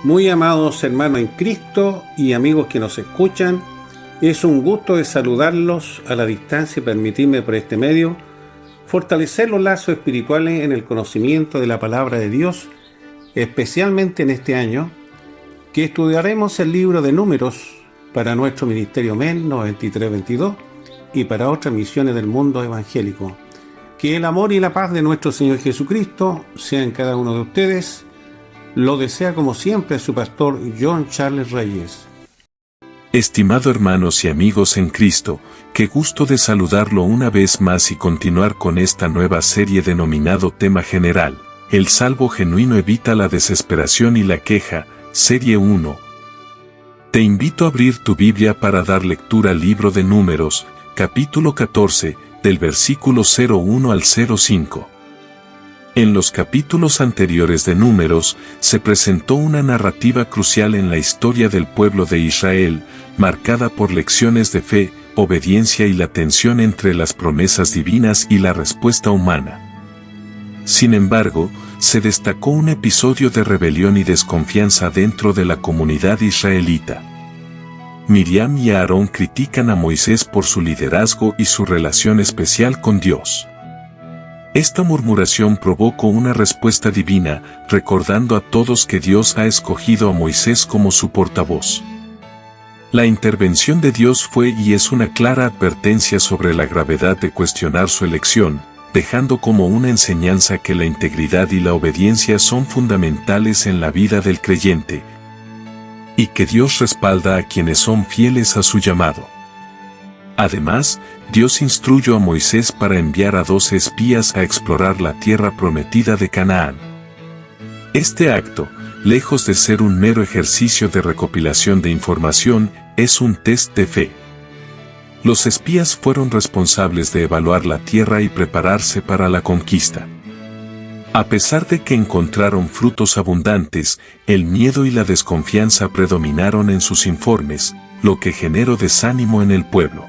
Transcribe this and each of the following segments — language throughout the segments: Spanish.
Muy amados hermanos en Cristo y amigos que nos escuchan, es un gusto de saludarlos a la distancia y permitirme por este medio fortalecer los lazos espirituales en el conocimiento de la palabra de Dios, especialmente en este año, que estudiaremos el libro de Números para nuestro Ministerio MEN 9322 y para otras misiones del mundo evangélico. Que el amor y la paz de nuestro Señor Jesucristo sean en cada uno de ustedes. Lo desea como siempre su pastor John Charles Reyes. Estimado hermanos y amigos en Cristo, qué gusto de saludarlo una vez más y continuar con esta nueva serie denominado Tema General. El salvo genuino evita la desesperación y la queja, Serie 1. Te invito a abrir tu Biblia para dar lectura al libro de Números, capítulo 14, del versículo 01 al 05. En los capítulos anteriores de Números, se presentó una narrativa crucial en la historia del pueblo de Israel, marcada por lecciones de fe, obediencia y la tensión entre las promesas divinas y la respuesta humana. Sin embargo, se destacó un episodio de rebelión y desconfianza dentro de la comunidad israelita. Miriam y Aarón critican a Moisés por su liderazgo y su relación especial con Dios. Esta murmuración provocó una respuesta divina, recordando a todos que Dios ha escogido a Moisés como su portavoz. La intervención de Dios fue y es una clara advertencia sobre la gravedad de cuestionar su elección, dejando como una enseñanza que la integridad y la obediencia son fundamentales en la vida del creyente, y que Dios respalda a quienes son fieles a su llamado. Además, Dios instruyó a Moisés para enviar a 12 espías a explorar la tierra prometida de Canaán. Este acto, lejos de ser un mero ejercicio de recopilación de información, es un test de fe. Los espías fueron responsables de evaluar la tierra y prepararse para la conquista. A pesar de que encontraron frutos abundantes, el miedo y la desconfianza predominaron en sus informes, lo que generó desánimo en el pueblo.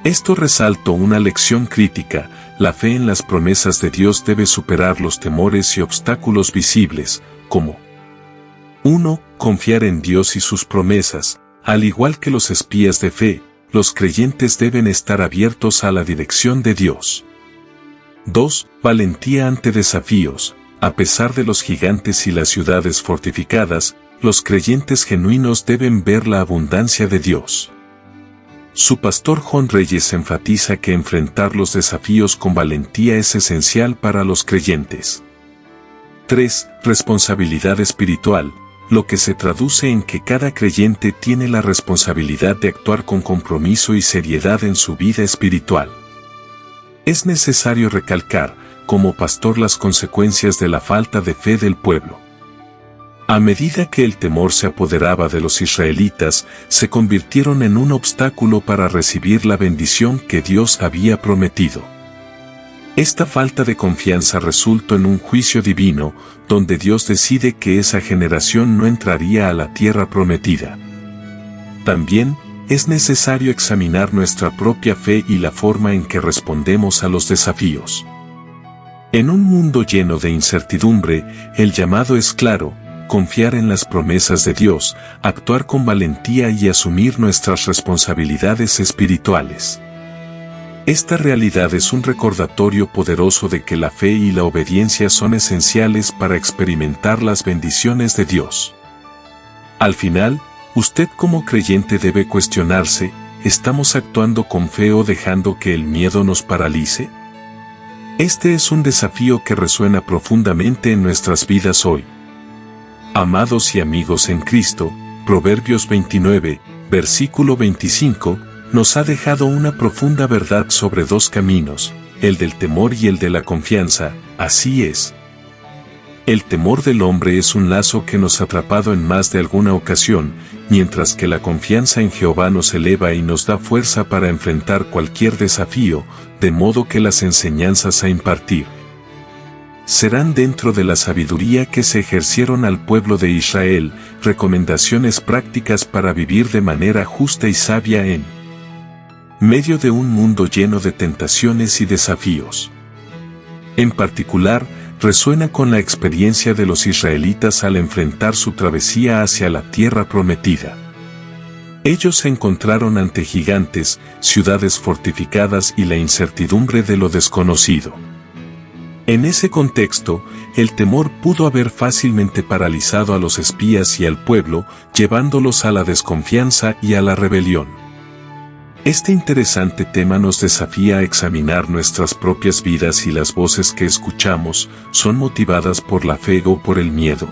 Esto resaltó una lección crítica: la fe en las promesas de Dios debe superar los temores y obstáculos visibles, como 1. Confiar en Dios y sus promesas. Al igual que los espías de fe, los creyentes deben estar abiertos a la dirección de Dios. 2. Valentía ante desafíos. A pesar de los gigantes y las ciudades fortificadas, los creyentes genuinos deben ver la abundancia de Dios. Su pastor John Reyes enfatiza que enfrentar los desafíos con valentía es esencial para los creyentes. 3. Responsabilidad espiritual, lo que se traduce en que cada creyente tiene la responsabilidad de actuar con compromiso y seriedad en su vida espiritual. Es necesario recalcar, como pastor, las consecuencias de la falta de fe del pueblo. A medida que el temor se apoderaba de los israelitas, se convirtieron en un obstáculo para recibir la bendición que Dios había prometido. Esta falta de confianza resultó en un juicio divino, donde Dios decide que esa generación no entraría a la tierra prometida. También, es necesario examinar nuestra propia fe y la forma en que respondemos a los desafíos. En un mundo lleno de incertidumbre, el llamado es claro: confiar en las promesas de Dios, actuar con valentía y asumir nuestras responsabilidades espirituales. Esta realidad es un recordatorio poderoso de que la fe y la obediencia son esenciales para experimentar las bendiciones de Dios. Al final, usted como creyente debe cuestionarse: ¿estamos actuando con fe o dejando que el miedo nos paralice? Este es un desafío que resuena profundamente en nuestras vidas hoy. Amados y amigos en Cristo, Proverbios 29, versículo 25, nos ha dejado una profunda verdad sobre dos caminos, el del temor y el de la confianza. Así es. El temor del hombre es un lazo que nos ha atrapado en más de alguna ocasión, mientras que la confianza en Jehová nos eleva y nos da fuerza para enfrentar cualquier desafío, de modo que las enseñanzas a impartir serán, dentro de la sabiduría que se ejercieron al pueblo de Israel, recomendaciones prácticas para vivir de manera justa y sabia en medio de un mundo lleno de tentaciones y desafíos. En particular, resuena con la experiencia de los israelitas al enfrentar su travesía hacia la tierra prometida. Ellos se encontraron ante gigantes, ciudades fortificadas y la incertidumbre de lo desconocido. En ese contexto, el temor pudo haber fácilmente paralizado a los espías y al pueblo, llevándolos a la desconfianza y a la rebelión. Este interesante tema nos desafía a examinar nuestras propias vidas si las voces que escuchamos son motivadas por la fe o por el miedo.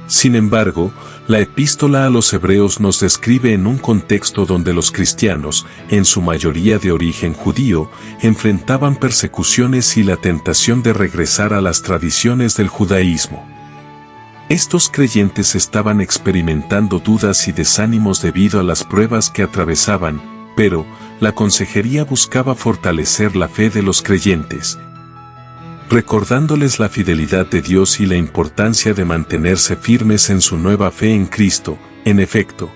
Sin embargo, la epístola a los Hebreos nos describe en un contexto donde los cristianos, en su mayoría de origen judío, enfrentaban persecuciones y la tentación de regresar a las tradiciones del judaísmo. Estos creyentes estaban experimentando dudas y desánimos debido a las pruebas que atravesaban, pero la consejería buscaba fortalecer la fe de los creyentes, recordándoles la fidelidad de Dios y la importancia de mantenerse firmes en su nueva fe en Cristo. En efecto,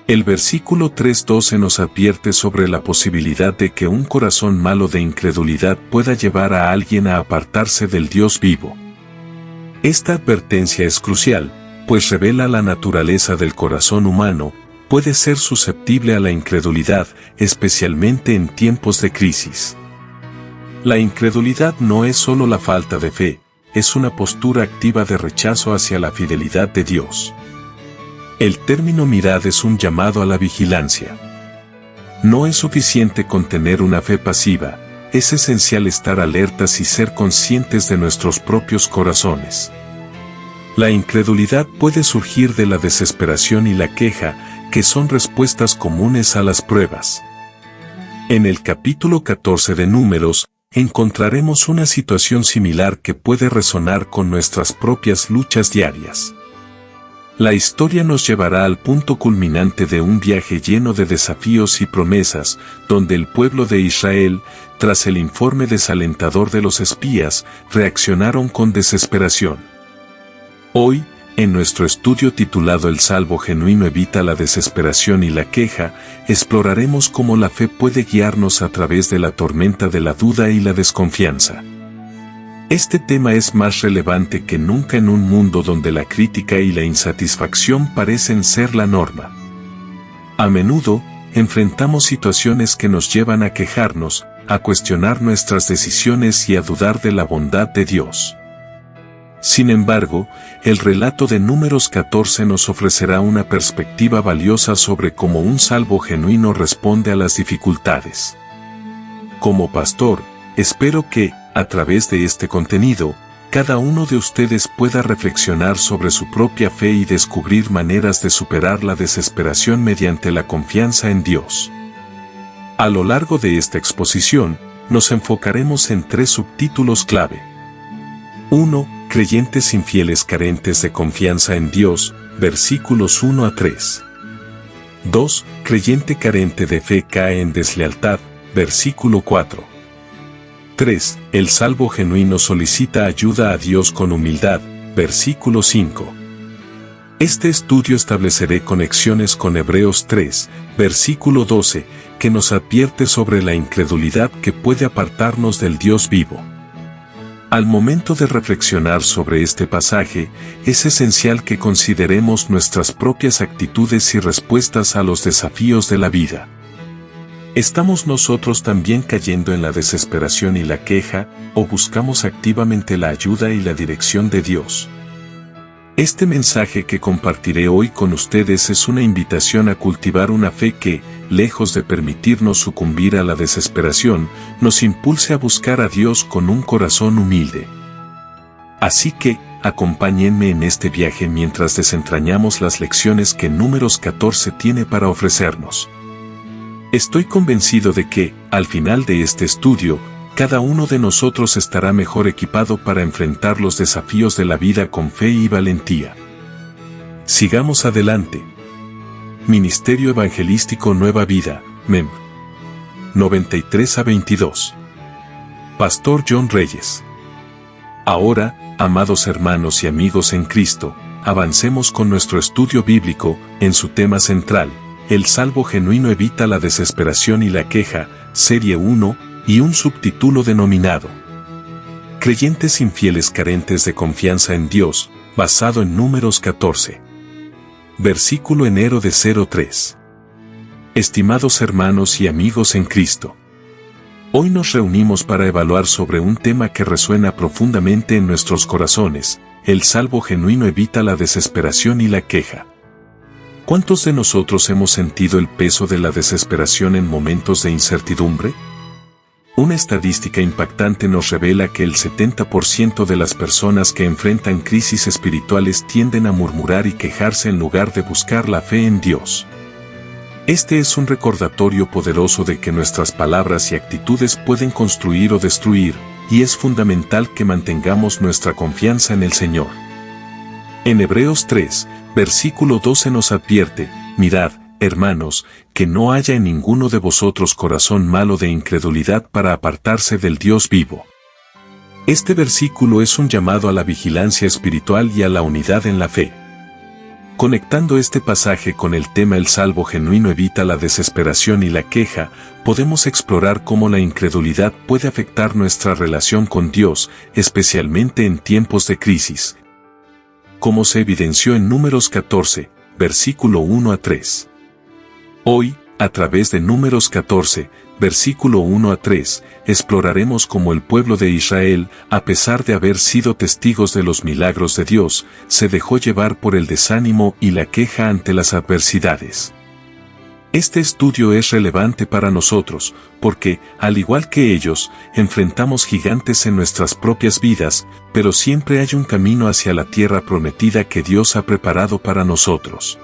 el versículo 3:12 nos advierte sobre la posibilidad de que un corazón malo de incredulidad pueda llevar a alguien a apartarse del Dios vivo. Esta advertencia es crucial, pues revela la naturaleza del corazón humano. Puede ser susceptible a la incredulidad, especialmente en tiempos de crisis. La incredulidad no es solo la falta de fe, es una postura activa de rechazo hacia la fidelidad de Dios. El término mirad es un llamado a la vigilancia. No es suficiente con tener una fe pasiva, es esencial estar alertas y ser conscientes de nuestros propios corazones. La incredulidad puede surgir de la desesperación y la queja, que son respuestas comunes a las pruebas. En el capítulo 14 de Números, encontraremos una situación similar que puede resonar con nuestras propias luchas diarias. La historia nos llevará al punto culminante de un viaje lleno de desafíos y promesas, donde el pueblo de Israel, tras el informe desalentador de los espías, reaccionaron con desesperación. Hoy, en nuestro estudio titulado El salvo genuino evita la desesperación y la queja, exploraremos cómo la fe puede guiarnos a través de la tormenta de la duda y la desconfianza. Este tema es más relevante que nunca en un mundo donde la crítica y la insatisfacción parecen ser la norma. A menudo, enfrentamos situaciones que nos llevan a quejarnos, a cuestionar nuestras decisiones y a dudar de la bondad de Dios. Sin embargo, el relato de Números 14 nos ofrecerá una perspectiva valiosa sobre cómo un salvo genuino responde a las dificultades. Como pastor, espero que, a través de este contenido, cada uno de ustedes pueda reflexionar sobre su propia fe y descubrir maneras de superar la desesperación mediante la confianza en Dios. A lo largo de esta exposición, nos enfocaremos en 3 subtítulos clave. 1. Creyentes infieles carentes de confianza en Dios, versículos 1 a 3. 2. Creyente carente de fe cae en deslealtad, versículo 4. 3. El salvo genuino solicita ayuda a Dios con humildad, versículo 5. Este estudio estableceré conexiones con Hebreos 3, versículo 12, que nos advierte sobre la incredulidad que puede apartarnos del Dios vivo. Al momento de reflexionar sobre este pasaje, es esencial que consideremos nuestras propias actitudes y respuestas a los desafíos de la vida. ¿Estamos nosotros también cayendo en la desesperación y la queja, o buscamos activamente la ayuda y la dirección de Dios? Este mensaje que compartiré hoy con ustedes es una invitación a cultivar una fe que, lejos de permitirnos sucumbir a la desesperación, nos impulse a buscar a Dios con un corazón humilde. Así que, acompáñenme en este viaje mientras desentrañamos las lecciones que Números 14 tiene para ofrecernos. Estoy convencido de que, al final de este estudio, cada uno de nosotros estará mejor equipado para enfrentar los desafíos de la vida con fe y valentía. Sigamos adelante. Ministerio Evangelístico Nueva Vida, MEM. 93 a 22. Pastor John Reyes. Ahora, amados hermanos y amigos en Cristo, avancemos con nuestro estudio bíblico, en su tema central, el salvo genuino evita la desesperación y la queja, serie 1, y un subtítulo denominado Creyentes infieles carentes de confianza en Dios, basado en Números 14. Versículo enero de 03. Estimados hermanos y amigos en Cristo, hoy nos reunimos para evaluar sobre un tema que resuena profundamente en nuestros corazones: el salvo genuino evita la desesperación y la queja. ¿Cuántos de nosotros hemos sentido el peso de la desesperación en momentos de incertidumbre? Una estadística impactante nos revela que el 70% de las personas que enfrentan crisis espirituales tienden a murmurar y quejarse en lugar de buscar la fe en Dios. Este es un recordatorio poderoso de que nuestras palabras y actitudes pueden construir o destruir, y es fundamental que mantengamos nuestra confianza en el Señor. En Hebreos 3, versículo 12 nos advierte: mirad, hermanos, que no haya en ninguno de vosotros corazón malo de incredulidad para apartarse del Dios vivo. Este versículo es un llamado a la vigilancia espiritual y a la unidad en la fe. Conectando este pasaje con el tema el salvo genuino evita la desesperación y la queja, podemos explorar cómo la incredulidad puede afectar nuestra relación con Dios, especialmente en tiempos de crisis, como se evidenció en Números 14, versículo 1 a 3. Hoy, a través de Números 14, versículo 1 a 3, exploraremos cómo el pueblo de Israel, a pesar de haber sido testigos de los milagros de Dios, se dejó llevar por el desánimo y la queja ante las adversidades. Este estudio es relevante para nosotros, porque, al igual que ellos, enfrentamos gigantes en nuestras propias vidas, pero siempre hay un camino hacia la tierra prometida que Dios ha preparado para nosotros.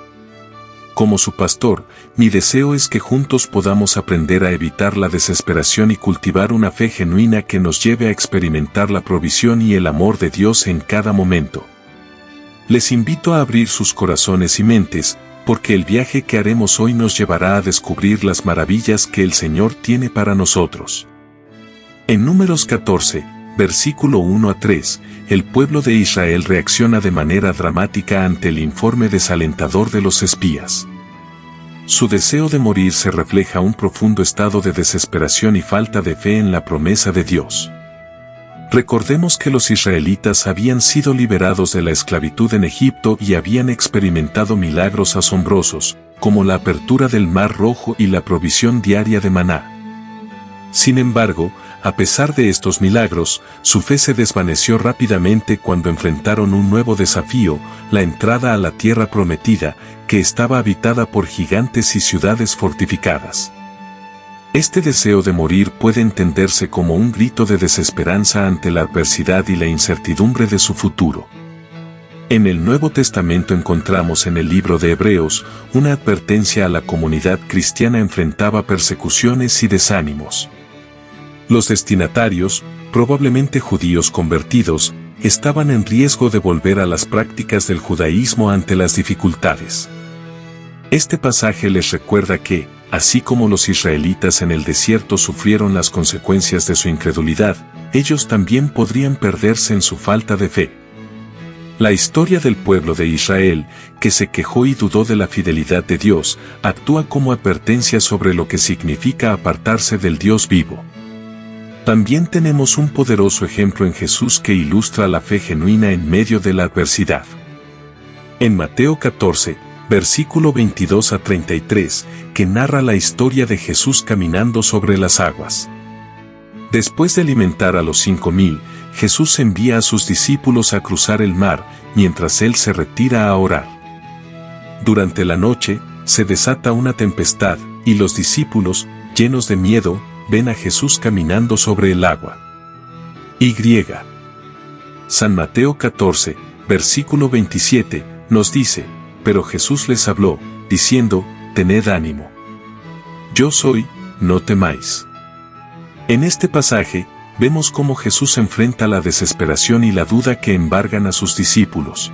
Como su pastor, mi deseo es que juntos podamos aprender a evitar la desesperación y cultivar una fe genuina que nos lleve a experimentar la provisión y el amor de Dios en cada momento. Les invito a abrir sus corazones y mentes, porque el viaje que haremos hoy nos llevará a descubrir las maravillas que el Señor tiene para nosotros. En Números 14, versículo 1 a 3, el pueblo de Israel reacciona de manera dramática ante el informe desalentador de los espías. Su deseo de morir se refleja un profundo estado de desesperación y falta de fe en la promesa de Dios. Recordemos que los israelitas habían sido liberados de la esclavitud en Egipto y habían experimentado milagros asombrosos, como la apertura del Mar Rojo y la provisión diaria de maná. Sin embargo, a pesar de estos milagros, su fe se desvaneció rápidamente cuando enfrentaron un nuevo desafío: la entrada a la tierra prometida, que estaba habitada por gigantes y ciudades fortificadas. Este deseo de morir puede entenderse como un grito de desesperanza ante la adversidad y la incertidumbre de su futuro. En el Nuevo Testamento encontramos en el libro de Hebreos una advertencia a la comunidad cristiana enfrentaba persecuciones y desánimos. Los destinatarios, probablemente judíos convertidos, estaban en riesgo de volver a las prácticas del judaísmo ante las dificultades. Este pasaje les recuerda que, así como los israelitas en el desierto sufrieron las consecuencias de su incredulidad, ellos también podrían perderse en su falta de fe. La historia del pueblo de Israel, que se quejó y dudó de la fidelidad de Dios, actúa como advertencia sobre lo que significa apartarse del Dios vivo. También tenemos un poderoso ejemplo en Jesús que ilustra la fe genuina en medio de la adversidad. En Mateo 14, versículo 22 a 33, que narra la historia de Jesús caminando sobre las aguas. Después de alimentar a los 5,000, Jesús envía a sus discípulos a cruzar el mar, mientras él se retira a orar. Durante la noche, se desata una tempestad, y los discípulos, llenos de miedo, ven a Jesús caminando sobre el agua. San Mateo 14, versículo 27, nos dice: pero Jesús les habló, diciendo: tened ánimo. Yo soy, no temáis. En este pasaje, vemos cómo Jesús enfrenta la desesperación y la duda que embargan a sus discípulos.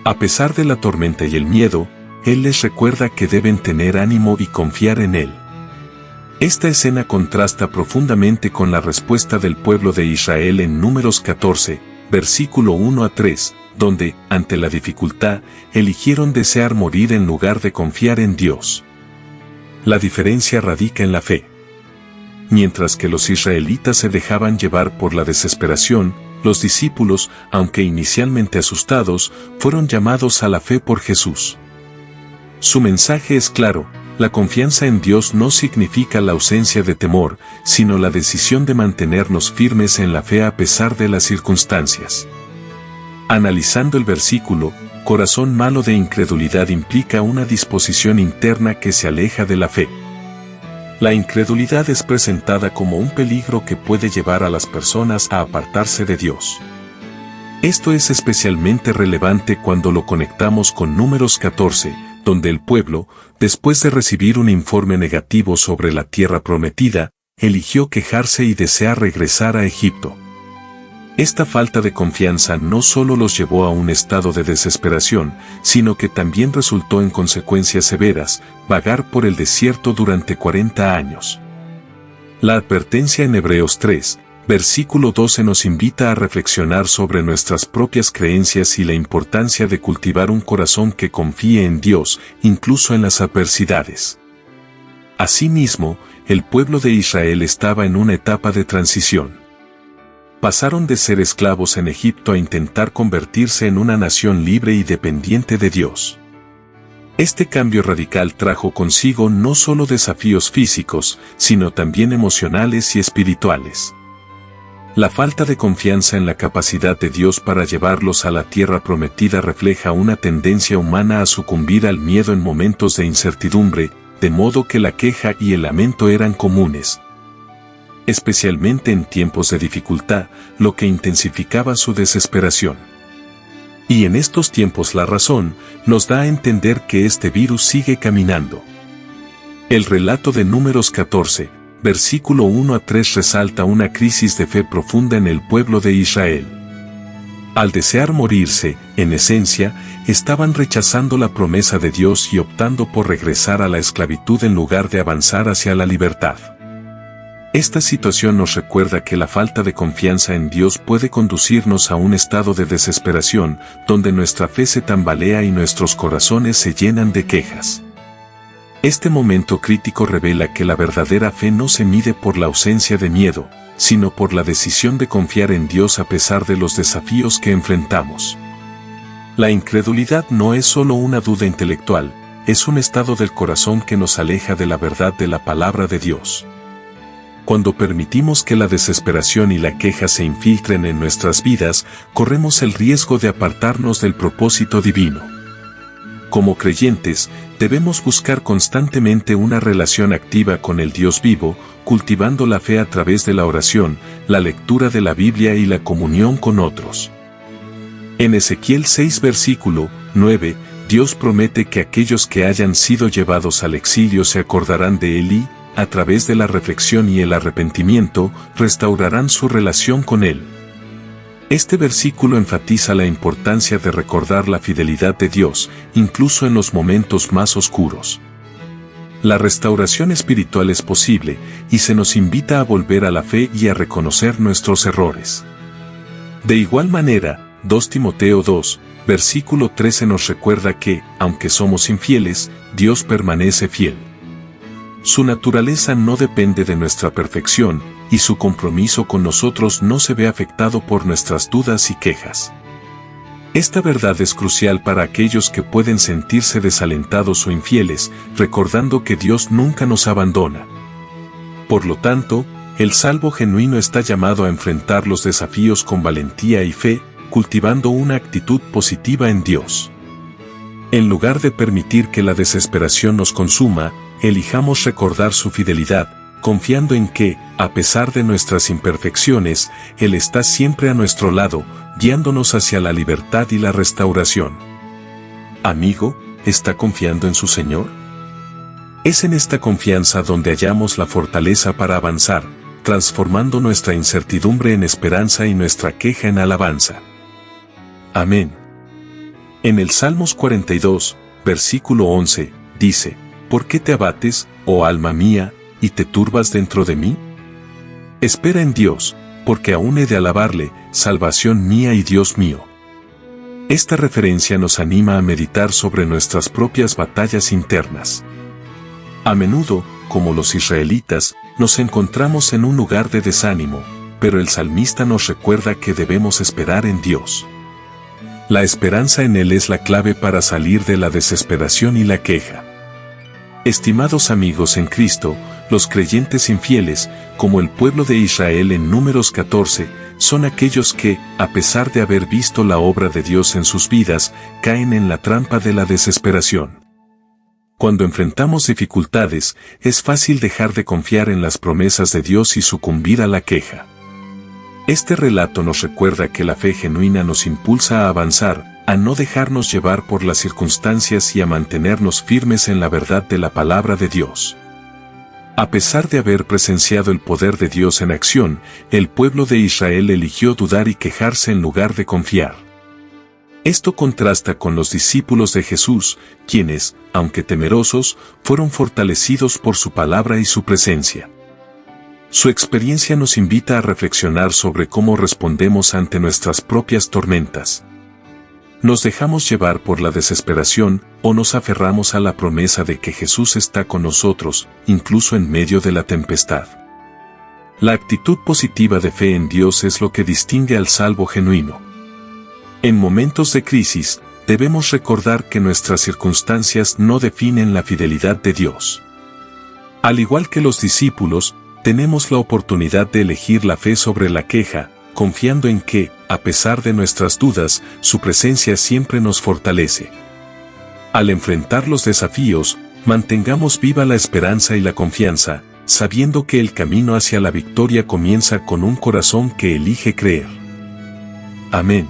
A pesar de la tormenta y el miedo, Él les recuerda que deben tener ánimo y confiar en Él. Esta escena contrasta profundamente con la respuesta del pueblo de Israel en Números 14, versículo 1 a 3, donde, ante la dificultad, eligieron desear morir en lugar de confiar en Dios. La diferencia radica en la fe. Mientras que los israelitas se dejaban llevar por la desesperación, los discípulos, aunque inicialmente asustados, fueron llamados a la fe por Jesús. Su mensaje es claro: la confianza en Dios no significa la ausencia de temor, sino la decisión de mantenernos firmes en la fe a pesar de las circunstancias. Analizando el versículo, corazón malo de incredulidad implica una disposición interna que se aleja de la fe. La incredulidad es presentada como un peligro que puede llevar a las personas a apartarse de Dios. Esto es especialmente relevante cuando lo conectamos con Números 14, donde el pueblo, después de recibir un informe negativo sobre la tierra prometida, eligió quejarse y desear regresar a Egipto. Esta falta de confianza no solo los llevó a un estado de desesperación, sino que también resultó en consecuencias severas: vagar por el desierto durante 40 años. La advertencia en Hebreos 3, versículo 12 nos invita a reflexionar sobre nuestras propias creencias y la importancia de cultivar un corazón que confíe en Dios, incluso en las adversidades. Asimismo, el pueblo de Israel estaba en una etapa de transición. Pasaron de ser esclavos en Egipto a intentar convertirse en una nación libre y dependiente de Dios. Este cambio radical trajo consigo no solo desafíos físicos, sino también emocionales y espirituales. La falta de confianza en la capacidad de Dios para llevarlos a la tierra prometida refleja una tendencia humana a sucumbir al miedo en momentos de incertidumbre, de modo que la queja y el lamento eran comunes, especialmente en tiempos de dificultad, lo que intensificaba su desesperación. Y en estos tiempos la razón nos da a entender que este virus sigue caminando. El relato de Números 14, versículo 1 a 3 resalta una crisis de fe profunda en el pueblo de Israel. Al desear morirse, en esencia, estaban rechazando la promesa de Dios y optando por regresar a la esclavitud en lugar de avanzar hacia la libertad. Esta situación nos recuerda que la falta de confianza en Dios puede conducirnos a un estado de desesperación, donde nuestra fe se tambalea y nuestros corazones se llenan de quejas. Este momento crítico revela que la verdadera fe no se mide por la ausencia de miedo, sino por la decisión de confiar en Dios a pesar de los desafíos que enfrentamos. La incredulidad no es solo una duda intelectual, es un estado del corazón que nos aleja de la verdad de la palabra de Dios. Cuando permitimos que la desesperación y la queja se infiltren en nuestras vidas, corremos el riesgo de apartarnos del propósito divino. Como creyentes, debemos buscar constantemente una relación activa con el Dios vivo, cultivando la fe a través de la oración, la lectura de la Biblia y la comunión con otros. En Ezequiel 6 versículo 9, Dios promete que aquellos que hayan sido llevados al exilio se acordarán de Él y, a través de la reflexión y el arrepentimiento, restaurarán su relación con Él. Este versículo enfatiza la importancia de recordar la fidelidad de Dios, incluso en los momentos más oscuros. La restauración espiritual es posible, y se nos invita a volver a la fe y a reconocer nuestros errores. De igual manera, 2 Timoteo 2, versículo 13 nos recuerda que, aunque somos infieles, Dios permanece fiel. Su naturaleza no depende de nuestra perfección, y su compromiso con nosotros no se ve afectado por nuestras dudas y quejas. Esta verdad es crucial para aquellos que pueden sentirse desalentados o infieles, recordando que Dios nunca nos abandona. Por lo tanto, el salvo genuino está llamado a enfrentar los desafíos con valentía y fe, cultivando una actitud positiva en Dios. En lugar de permitir que la desesperación nos consuma, elijamos recordar su fidelidad, confiando en que, a pesar de nuestras imperfecciones, Él está siempre a nuestro lado, guiándonos hacia la libertad y la restauración. Amigo, ¿está confiando en su Señor? Es en esta confianza donde hallamos la fortaleza para avanzar, transformando nuestra incertidumbre en esperanza y nuestra queja en alabanza. Amén. En el Salmos 42, versículo 11, dice: ¿Por qué te abates, oh alma mía, y te turbas dentro de mí? Espera en Dios, porque aún he de alabarle, salvación mía y Dios mío. Esta referencia nos anima a meditar sobre nuestras propias batallas internas. A menudo, como los israelitas, nos encontramos en un lugar de desánimo, pero el salmista nos recuerda que debemos esperar en Dios. La esperanza en Él es la clave para salir de la desesperación y la queja. Estimados amigos en Cristo, los creyentes infieles, como el pueblo de Israel en Números 14, son aquellos que, a pesar de haber visto la obra de Dios en sus vidas, caen en la trampa de la desesperación. Cuando enfrentamos dificultades, es fácil dejar de confiar en las promesas de Dios y sucumbir a la queja. Este relato nos recuerda que la fe genuina nos impulsa a avanzar, a no dejarnos llevar por las circunstancias y a mantenernos firmes en la verdad de la palabra de Dios. A pesar de haber presenciado el poder de Dios en acción, el pueblo de Israel eligió dudar y quejarse en lugar de confiar. Esto contrasta con los discípulos de Jesús, quienes, aunque temerosos, fueron fortalecidos por su palabra y su presencia. Su experiencia nos invita a reflexionar sobre cómo respondemos ante nuestras propias tormentas. ¿Nos dejamos llevar por la desesperación o nos aferramos a la promesa de que Jesús está con nosotros, incluso en medio de la tempestad? La actitud positiva de fe en Dios es lo que distingue al salvo genuino. En momentos de crisis, debemos recordar que nuestras circunstancias no definen la fidelidad de Dios. Al igual que los discípulos, tenemos la oportunidad de elegir la fe sobre la queja, confiando en que, a pesar de nuestras dudas, su presencia siempre nos fortalece. Al enfrentar los desafíos, mantengamos viva la esperanza y la confianza, sabiendo que el camino hacia la victoria comienza con un corazón que elige creer. Amén.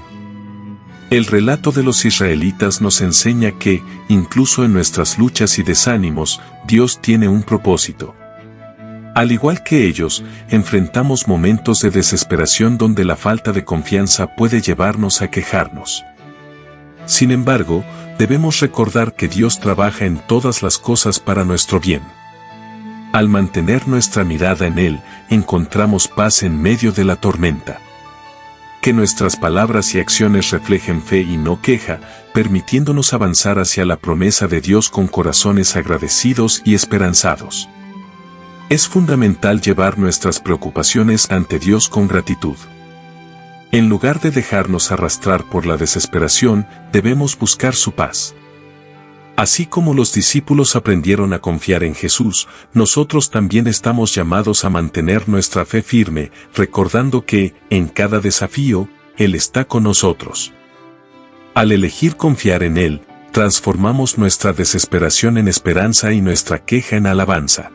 El relato de los israelitas nos enseña que, incluso en nuestras luchas y desánimos, Dios tiene un propósito. Al igual que ellos, enfrentamos momentos de desesperación donde la falta de confianza puede llevarnos a quejarnos. Sin embargo, debemos recordar que Dios trabaja en todas las cosas para nuestro bien. Al mantener nuestra mirada en Él, encontramos paz en medio de la tormenta. Que nuestras palabras y acciones reflejen fe y no queja, permitiéndonos avanzar hacia la promesa de Dios con corazones agradecidos y esperanzados. Es fundamental llevar nuestras preocupaciones ante Dios con gratitud. En lugar de dejarnos arrastrar por la desesperación, debemos buscar su paz. Así como los discípulos aprendieron a confiar en Jesús, nosotros también estamos llamados a mantener nuestra fe firme, recordando que, en cada desafío, Él está con nosotros. Al elegir confiar en Él, transformamos nuestra desesperación en esperanza y nuestra queja en alabanza.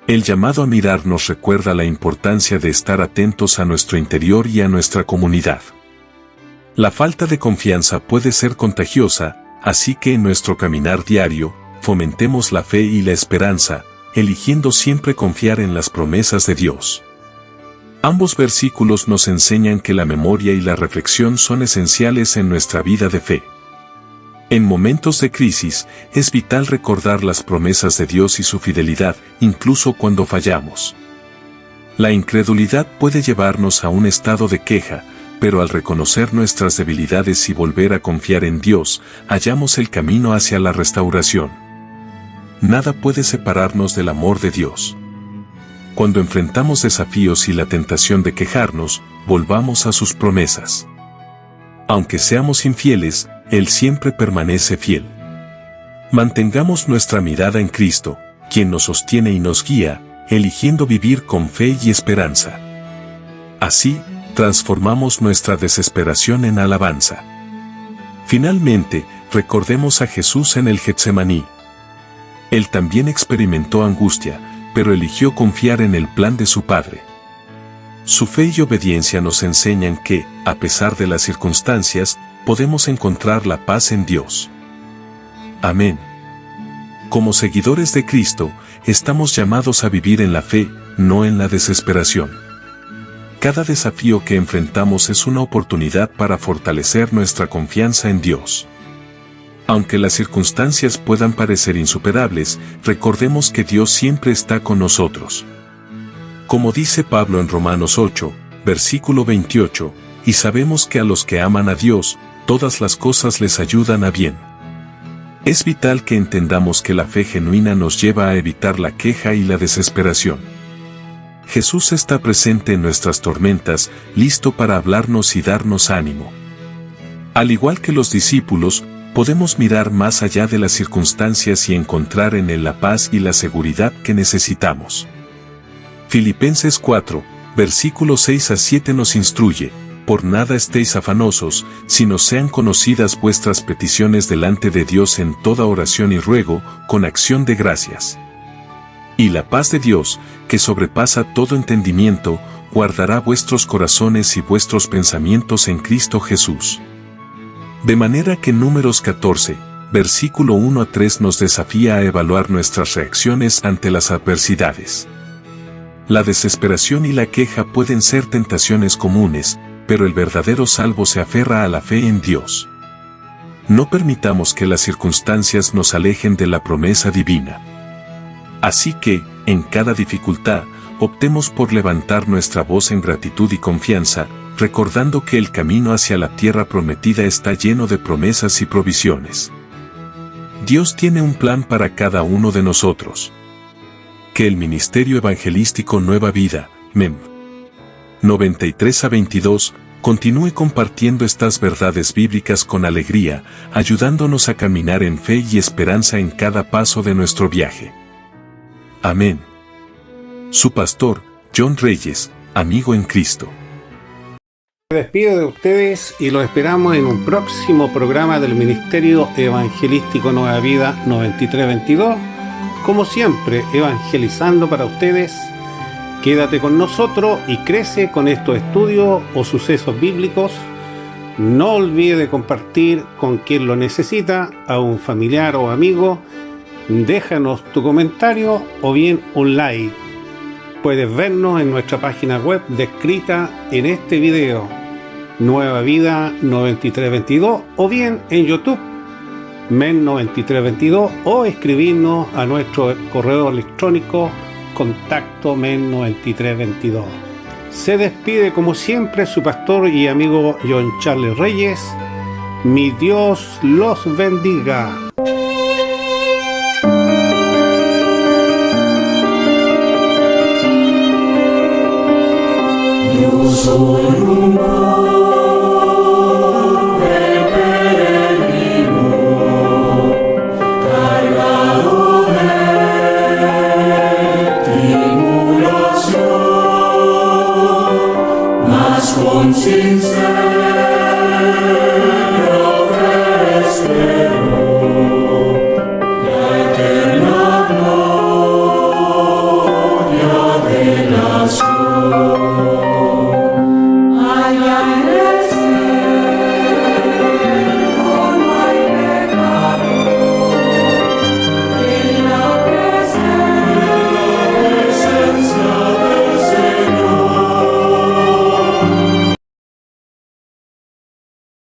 El llamado a mirar nos recuerda la importancia de estar atentos a nuestro interior y a nuestra comunidad. La falta de confianza puede ser contagiosa, así que en nuestro caminar diario, fomentemos la fe y la esperanza, eligiendo siempre confiar en las promesas de Dios. Ambos versículos nos enseñan que la memoria y la reflexión son esenciales en nuestra vida de fe. En momentos de crisis, es vital recordar las promesas de Dios y su fidelidad, incluso cuando fallamos. La incredulidad puede llevarnos a un estado de queja, pero al reconocer nuestras debilidades y volver a confiar en Dios, hallamos el camino hacia la restauración. Nada puede separarnos del amor de Dios. Cuando enfrentamos desafíos y la tentación de quejarnos, volvamos a sus promesas. Aunque seamos infieles, Él siempre permanece fiel. Mantengamos nuestra mirada en Cristo, quien nos sostiene y nos guía, eligiendo vivir con fe y esperanza. Así, transformamos nuestra desesperación en alabanza. Finalmente, recordemos a Jesús en el Getsemaní. Él también experimentó angustia, pero eligió confiar en el plan de su Padre. Su fe y obediencia nos enseñan que, a pesar de las circunstancias, podemos encontrar la paz en Dios. Amén. Como seguidores de Cristo, estamos llamados a vivir en la fe, no en la desesperación. Cada desafío que enfrentamos es una oportunidad para fortalecer nuestra confianza en Dios. Aunque las circunstancias puedan parecer insuperables, recordemos que Dios siempre está con nosotros. Como dice Pablo en Romanos 8, versículo 28, y sabemos que a los que aman a Dios, todas las cosas les ayudan a bien. Es vital que entendamos que la fe genuina nos lleva a evitar la queja y la desesperación. Jesús está presente en nuestras tormentas, listo para hablarnos y darnos ánimo. Al igual que los discípulos, podemos mirar más allá de las circunstancias y encontrar en Él la paz y la seguridad que necesitamos. Filipenses 4, versículos 6 a 7 nos instruye: por nada estéis afanosos, sino sean conocidas vuestras peticiones delante de Dios en toda oración y ruego, con acción de gracias. Y la paz de Dios, que sobrepasa todo entendimiento, guardará vuestros corazones y vuestros pensamientos en Cristo Jesús. De manera que Números 14, versículo 1 a 3 nos desafía a evaluar nuestras reacciones ante las adversidades. La desesperación y la queja pueden ser tentaciones comunes, pero el verdadero salvo se aferra a la fe en Dios. No permitamos que las circunstancias nos alejen de la promesa divina. Así que, en cada dificultad, optemos por levantar nuestra voz en gratitud y confianza, recordando que el camino hacia la tierra prometida está lleno de promesas y provisiones. Dios tiene un plan para cada uno de nosotros. Que el Ministerio Evangelístico Nueva Vida, MEM 93 a 22, continúe compartiendo estas verdades bíblicas con alegría, ayudándonos a caminar en fe y esperanza en cada paso de nuestro viaje. Amén. Su pastor, John Reyes, amigo en Cristo. Me despido de ustedes y los esperamos en un próximo programa del Ministerio Evangelístico Nueva Vida 9322. Como siempre, evangelizando para ustedes. Quédate con nosotros y crece con estos estudios o sucesos bíblicos. No olvide de compartir con quien lo necesita, a un familiar o amigo. Déjanos tu comentario o bien un like. Puedes vernos en nuestra página web descrita en este video, Nueva Vida 9322, o bien en YouTube, MEN 9322, o escribirnos a nuestro correo electrónico contacto men9322. Se despide como siempre su pastor y amigo John Charles Reyes. Mi Dios los bendiga. Yo soy un pobre peregrino, cargado de tribulación, mas con sincera fe espero la eterna gloria de la ciudad.